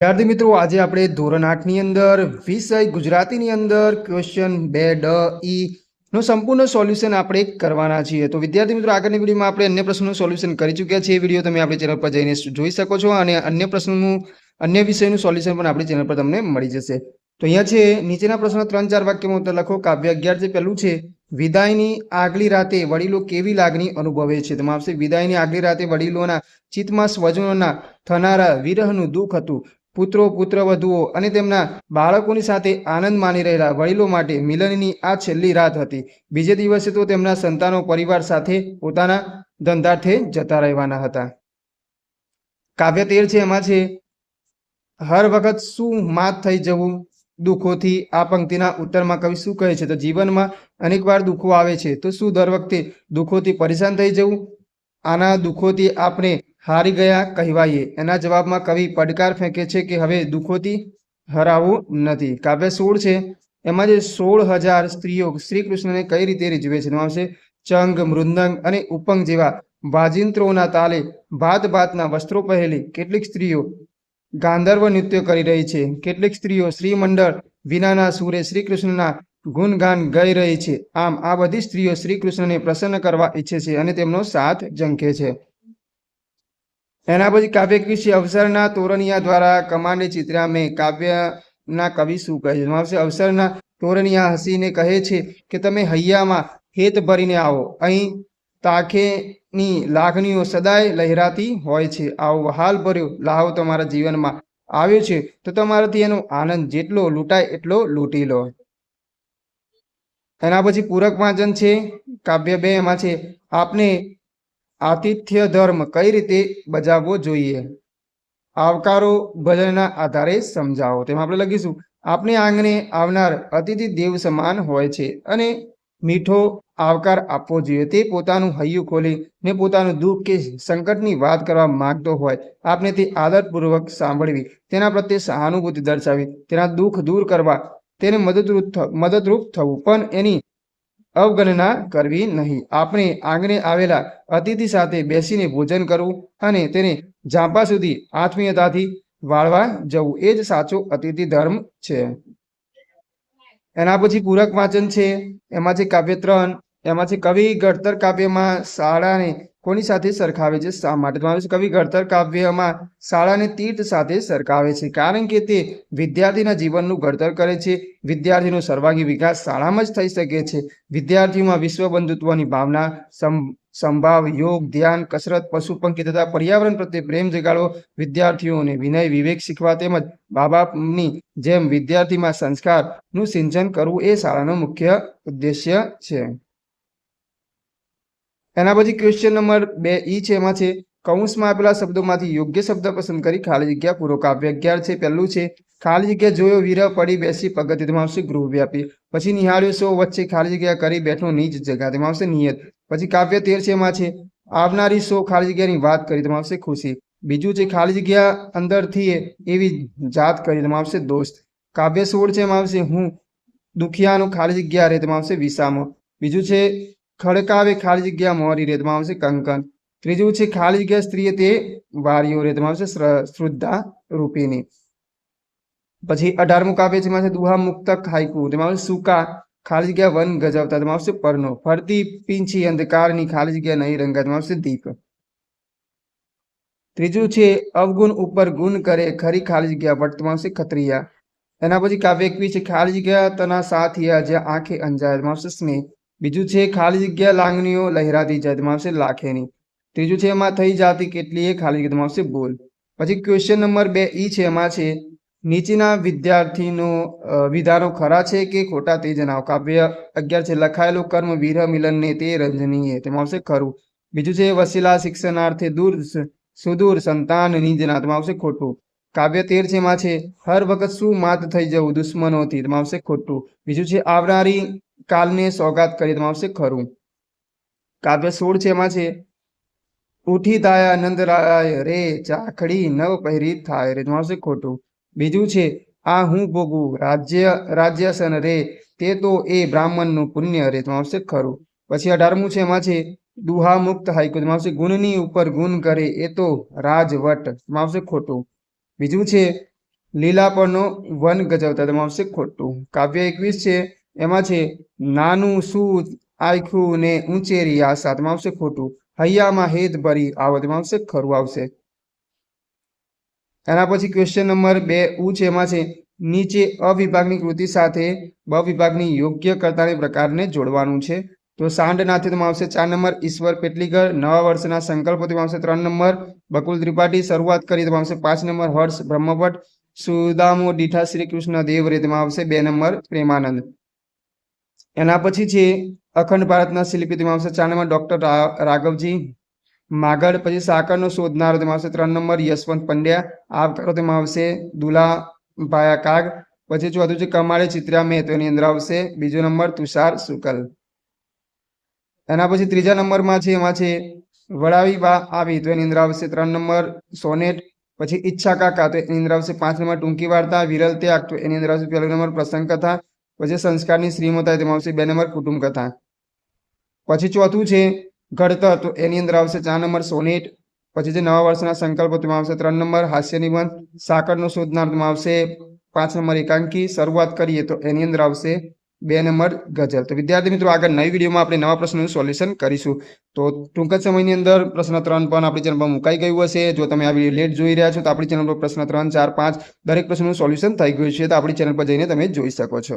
વિદ્યાર્થી મિત્રો, આજે આપણે ધોરણ 8 ની અંદર વિષય ગુજરાતીની અંદર ક્વેશ્ચન 2 ડ ઈ નો સંપૂર્ણ સોલ્યુશન આપણે કરવાના છીએ. તો વિદ્યાર્થી મિત્રો, આગળની વિડીયોમાં આપણે અન્ય પ્રશ્નોનું સોલ્યુશન કરી ચૂક્યા છીએ. એ વિડીયો તમે આપણી ચેનલ પર જઈને જોઈ શકો છો અને અન્ય વિષયનું સોલ્યુશન પણ આપણી ચેનલ પર તમને મળી જશે. તો અહીંયા છે નીચેના પ્રશ્નો 3-4 વાક્યમાં ઉત્તર લખો. કાવ્ય 11 જે પહેલું છે, વિદાયની આગલી રાતે વડીલો કેવી લાગણી અનુભવે છે? તેમાં આવશે વિદાયની આગલી રાતે વડીલોના ચિત્તમાં સ્વજનોના થનારા વિરહનું દુઃખ હતું. પુત્રો પુત્રવધુઓ અને તેમના બાળકોની સાથે આનંદ માણી રહેલા વડીલો માટે મિલનની આ છેલ્લી રાત હતી. બીજે દિવસે તો તેમના સંતાનો પરિવાર સાથે પોતાના ધંધાર્થે જતા રહેવાના હતા. કાવ્ય 13 છે, એમાં છે હર વખત શું માત થઈ જવું દુઃખોથી? આ પંક્તિના ઉત્તરમાં કવિ શું કહે છે? તો જીવનમાં અનેકવાર દુઃખો આવે છે, તો શું દર વખતે દુઃખોથી પરેશાન થઈ જવું? આના દુઃખોથી આપણે હારી ગયા કહેવાઈએ? એના જવાબમાં કવિ પડકાર ફેંકે છે કે હવે દુઃખોથી હરાવું નથી. કાવ્ય 16 છે, એમાં જે 16,000 સ્ત્રીઓ શ્રી કૃષ્ણને કઈ રીતે રીઝવે છે? તેમાં આવશે ચંગ, મૃદંગ અને ઉપંગ જેવા વાજિંત્રોના તાલે ભાત ભાતના વસ્ત્રો પહેરેલી કેટલીક સ્ત્રીઓ ગાંધર્વ નૃત્ય કરી રહી છે. કેટલીક સ્ત્રીઓ શ્રીમંડળ વિનાના સૂરે શ્રી કૃષ્ણના ગુણગાન ગાઈ રહી છે. આમ આ બધી સ્ત્રીઓ શ્રી કૃષ્ણને પ્રસન્ન કરવા ઈચ્છે છે અને તેમનો સાથ ઝંખે છે. એના પછી કાવ્ય કૃષિ અવસરના તોરણિયા દ્વારા કમાન્ડે ચિત્ર્યા મેં. કાવ્યના કવિ શું કહે છે? આવશે અવસરના તોરણિયા હસીને કહે છે કે તમે હૈયામાં હેત ભરીને આવો. અહીં તાખેની લાગણીઓ સદાય લહેરાતી હોય છે. આવો વહાલ ભર્યો લાહો તમારા જીવનમાં આવ્યો છે તો તમારાથી એનો આનંદ જેટલો લૂંટાય એટલો લૂંટી લો. એના પછી પૂરક વાંચન છે, કાવ્ય 2, એમાં છે આપને આતિથ્ય ધર્મ કઈ રીતે બજાવવો જોઈએ? આવકારો ભજનના આધારે સમજાવો. તેમાં આપણે લખીશું આપણે આંગણે આવનાર અતિથિ દેવ સમાન હોય છે અને મીઠો આવકાર આપવો જોઈએ. તે પોતાનું હૈયું ખોલી ને પોતાનું દુઃખ કે સંકટની વાત કરવા માંગતો હોય, આપને તે આદરપૂર્વક સાંભળવી, તેના પ્રત્યે સહાનુભૂતિ દર્શાવી, તેના દુઃખ દૂર કરવા તેને મદદરૂપ થવું, પણ એની અવગણના કરવી નહીં. આપણે આંગણે આવેલા અતિથિ સાથે બેસીને ભોજન કરવું અને તેને ઝાંપા સુધી આત્મીયતાથી વાળવા જવું, એ જ સાચો અતિથિ ધર્મ છે. એના પછી પૂરક વાંચન છે, એમાં છે કાવ્ય 3, એમાં છે કવિ ઘડતર કાવ્યમાં શાળાને કોની સાથે સરખાવે છે? શા માટે? કવિ ઘડતર કાવ્યમાં શાળાને તીર્થ સાથે સરખાવે છે કારણ કે તે વિદ્યાર્થીના જીવનનું ઘડતર કરે છે. વિદ્યાર્થીનો સર્વાંગી વિકાસ શાળામાં જ થઈ શકે છે. વિદ્યાર્થીઓમાં વિશ્વ બંધુત્વની ભાવના, સંભાવ, યોગ, ધ્યાન, કસરત, પશુ પંખી તથા પર્યાવરણ પ્રત્યે પ્રેમ જગાડવો, વિદ્યાર્થીઓને વિનય વિવેક શીખવા તેમજ મા બાપની જેમ વિદ્યાર્થીમાં સંસ્કારનું સિંચન કરવું એ શાળાનો મુખ્ય ઉદ્દેશ્ય છે. એના પછી ક્વેશ્ચન નંબર 2 ઈ છે, એમાં છે કૌંસમાં આપેલા શબ્દોમાંથી યોગ્ય શબ્દ પસંદ કરી ખાલી જગ્યા પૂરો. કાવ્ય 11 છે, પહેલું છે ખાલી જગ્યા જોયો વિરહ પડી બેસી પગથિયે. તેમાં આવશે ગૃહવ્યાપી. પછી નિહાળ્યો સો વચ્ચે ખાલી જગ્યા કરી બેઠો નીચ જગા. તેમાં આવશે નિયત. પછી કાવ્ય 13 છે, એમાં છે આવનારી સો ખાલી જગ્યાની વાત કરી. તેમાં આવશે ખુશી. બીજું છે ખાલી જગ્યા અંદરથી એવી જાત કરી. તેમાં આવશે દોસ્ત. કાવ્ય 16 છે, એમાં આવશે હું દુખિયાનું ખાલી જગ્યા રે. તેમાં આવશે વિસામો. બીજું છે ખડકાવે ખાલી જગ્યા મોરી રે. તેમાં આવશે કંકન. ત્રીજું છે ખાલી જગ્યા સ્ત્રીએ તે વારીઓ રે. તેમાં આવશે શ્રદ્ધા રૂપિણી. પછી 18મું કાવ્ય છે, એમાં છે દુહા મુક્તક હાઈકુ. તેમાં આવશે સૂકા ખાલી જગ્યા વન ગજવતા. તેમાં આવશે પરનો. ફરતી પીંછી અંધકારની ખાલી જગ્યા નહીં રંગા. તેમાં આવશે દીપ. ત્રીજું છે અવગુણ ઉપર ગુણ કરે ખરી ખાલી જગ્યા વટ. તેમાં આવશે ખત્રિયા. એના પછી કાવ્ય 21 છે ખાલી જગ્યા તના સાથિયા જ્યાં આંખે અંજાય. તેમાં આવશે સ્નેહ. બીજું છે ખાલી જગ્યા લાગણીઓ લહેરાતી જાય. તેમાં આવશે લાખેની. ત્રીજું છે એમાં થઈ જાતી કેટલીય ખાલી જગ્યા. તેમાં આવશે બોલ. પછી ક્વેશ્ચન નંબર 2 ઈ છે, એમાં છે નીચેના વિદ્યાર્થીનો વિધાનો ખરા છે કે ખોટા તે જણાવો. કાવ્ય 11 છે લખાયેલો કર્મ વિરહ મિલનને તે રંજનીય. તેમાં આવશે ખરું. બીજું છે વસીલા શિક્ષણાર્થે દૂર સુદૂર સંતાન નિજના. તેમાં આવશે ખોટું. કાવ્ય 13 છે, એમાં છે હર વખત શું માત થઈ જવું દુશ્મનોથી. તેમાં આવશે ખોટું. બીજું છે આવનારી કાલને સોગાત કરી. તેમાં આવશે ખરું. કાવ્ય 16 છે, એમાં છે ઉઠી તાયા નંદરાય રે ચાખડી નવ પહેરી થાય રે. તેમાં આવશે ખોટું. બીજું છે આ હું ભોગવું રાજ્યસન રે તે તો એ બ્રાહ્મણનું પુણ્ય રે. તેમાં આવશે ખરું. પછી 18મું છે, એમાં છે દુહા મુક્ત હાઈકુ. તેમાં આવશે ગુણની ઉપર ગુણ કરે એ તો રાજવટ. તેમાં આવશે ખોટું. બીજું છે લીલા પરનો વન ગજવતા, તેમાં આવશે ખોટું. કાવ્ય 21 છે, એમાં છે નાનું શું આખું ને ઊંચેરી આશા, તેમાં આવશે ખોટું. હૈયામાં હેત ભરી આવો, તેમાં આવશે ખરું આવશે. એના પછી ક્વેશ્ચન નંબર 2 છે, એમાં છે નીચે અ વિભાગની કૃતિ સાથે બ વિભાગની યોગ્ય કર્તાની પ્રકારને જોડવાનું છે. તો સાંડ નાથે તેમાં આવશે 4 નંબર. ઈશ્વર પેટલીકર નવા વર્ષના સંકલ્પો, તેમાં આવશે 3 નંબર. બકુલ ત્રિપાઠી શરૂઆત કરી, તેમાં આવશે 5 નંબર. હર્ષ બ્રહ્મભટ્ટ સુદામો દીઠા શ્રી કૃષ્ણ દેવ રે, તેમાં આવશે 2 નંબર. પ્રેમાનંદ. એના પછી છે અખંડ ભારતના શિલ્પી, તેમાં આવશે 4 નંબર. ડોક્ટર રાઘવજી માગડ. પછી સાકરનો શોધનારો, તેમાં આવશે 3 નંબર. યશવંત પંડ્યા. આવકારો, તેમાં આવશે દુલાભાયા કાગ. પછી ચોથું છે કમાળે ચિત્રા મેં, તો એની અંદર આવશે 2 નંબર તુષાર શુકલ. એના પછી ત્રીજા નંબરમાં છે, એમાં છે વડાવી બા આવી, તો એની અંદર આવશે 3 નંબર સોનેટ. પછી ઈચ્છા કાકા, તો એની અંદર આવશે 5 નંબર ટૂંકી વાર્તા. વિરલ ત્યાગ, તો એની અંદર આવશે 1 નંબર પ્રસંગ કથા. પછી સંસ્કારની શ્રીમતા, તેમાં આવશે 2 નંબર કુટુંબ કથા. પછી ચોથું છે ઘડતર, તો એની અંદર આવશે 4 નંબર સોનેટ. પછી જે નવા વર્ષના સંકલ્પો, તેમાં આવશે 3 નંબર હાસ્ય નિબંધ. સાકરનો શોધનાર, તેમાં આવશે 5 નંબર એકાંકી. શરૂઆત કરીએ, તો એની અંદર આવશે 2 નંબર ગઝલ. તો વિદ્યાર્થી મિત્રો, આગળ નવી વિડીયોમાં આપણે નવા પ્રશ્નોનું સોલ્યુશન કરીશું. તો ટૂંક જ સમયની અંદર પ્રશ્ન 3 પણ આપણી ચેનલ પર મુકાઈ ગયું હશે. જો તમે આ વિડીયો લેટ જોઈ રહ્યા છો, તો આપણી ચેનલ પર પ્રશ્ન 3, 4, 5 દરેક પ્રશ્નનું સોલ્યુશન થઈ ગયું છે, તો આપણી ચેનલ પર જઈને તમે જોઈ શકો છો.